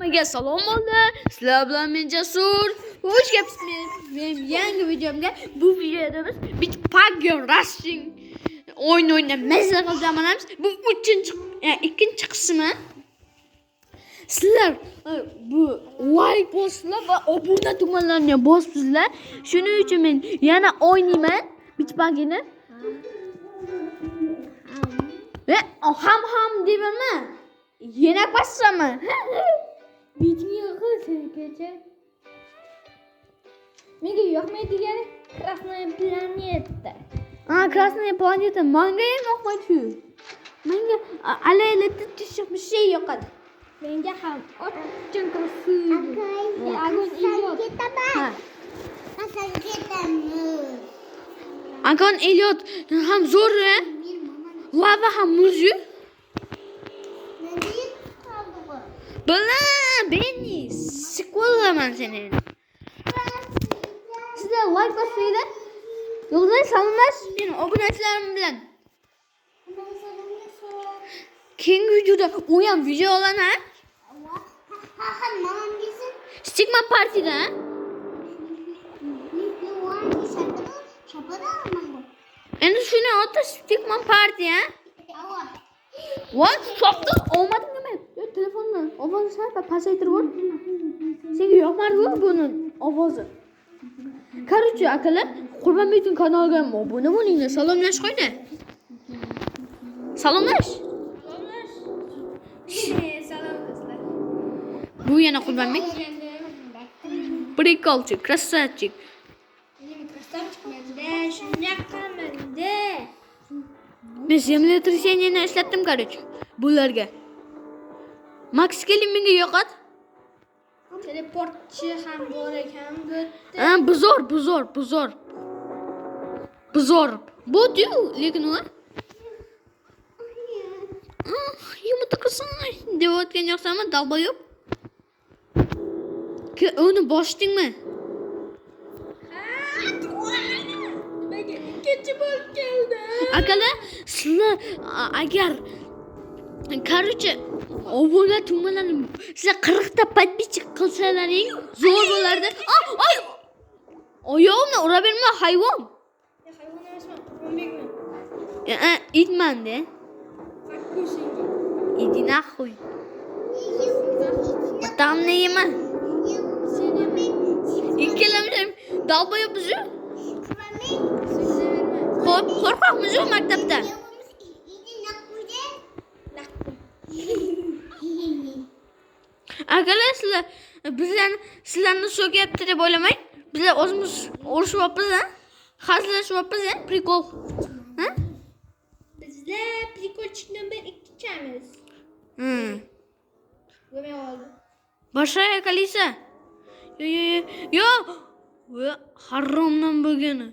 Hammaga salom bo'ldi. Sizlar bilan men Jasur. Xush kelibsizlar mening yangi videomga. Bu videoda biz Bitpagger Racing o'yin o'ynab mazza qilamiz. Bu ikkinchi qismi. Sizlar bu like bosinglar va obuna tugmalarini bosibsizlar. Shuning uchun men yana o'ynayman Bitpaggerni. Ve ham deymanmi? Yana basaman. Bitmiyor kecha. Menga yoqmaydigan Krasnoye planeta. Krasnoye planeta menga ham yoqmaydi. Menga alaylatib bir şey yoqadi. Menga ham очень красивый. Огонь идет. Agon Elliot ham zo'r, lava ham muzyu. Beni sıkılaman seni. Sizler like basıyla yoldan salınmaz benim aboneçilerim bilen. King videoda uyan video olan ha? Stigma partide ha? Endi shuni ota Stigma parti ha? What? Soktu olmadı mı? Telefonla ovozi sal pasaytirib ol. Senga yoqmadi bunun ovozi. Короче, akalar, Qurbonbekning kanaliga obuna bo'linglar. Salomlash qo'ydi. Salomlash. Salom do'stlar. Bu yana Qurbonbek. Prikolchi, krasavchik. Men simulyatorni ishlatdim, короче. Bularga. Max keling menga yoqadi. Teleportchi ham bor ekan bu yerda. Buzor. Bu-yu, lekin u yumurta qilsin deyotgan yoqsanmi, dalboyob. Uni boshdingmi? Menga ikkinchi bo'lib keldi. Akalar, sizlar agar короче obuna tugmalarni sizlar 40 ta подписчик qilsalaring zo'r bo'lardi. Ay! Oyog'imni ura berma, hayvon. Hayvon emasman, Qurbonbekman. Itman-da. Иди нахуй. Там не yema. Ikkalamiz dalboyobmiz-ku. Qo'rqoqmiz-ku maktabda. Akalar, sizlarni so'kyapti deb o'ylamang. Bizlar o'zimiz urushyapmiz, hazillashyapmiz, prikol. Ha? Bizlar prikolchikdan bir ikkimiz. Bo'lmay qoldi. Boshqa Kalisa. Yo. Haromdan bo'lgani.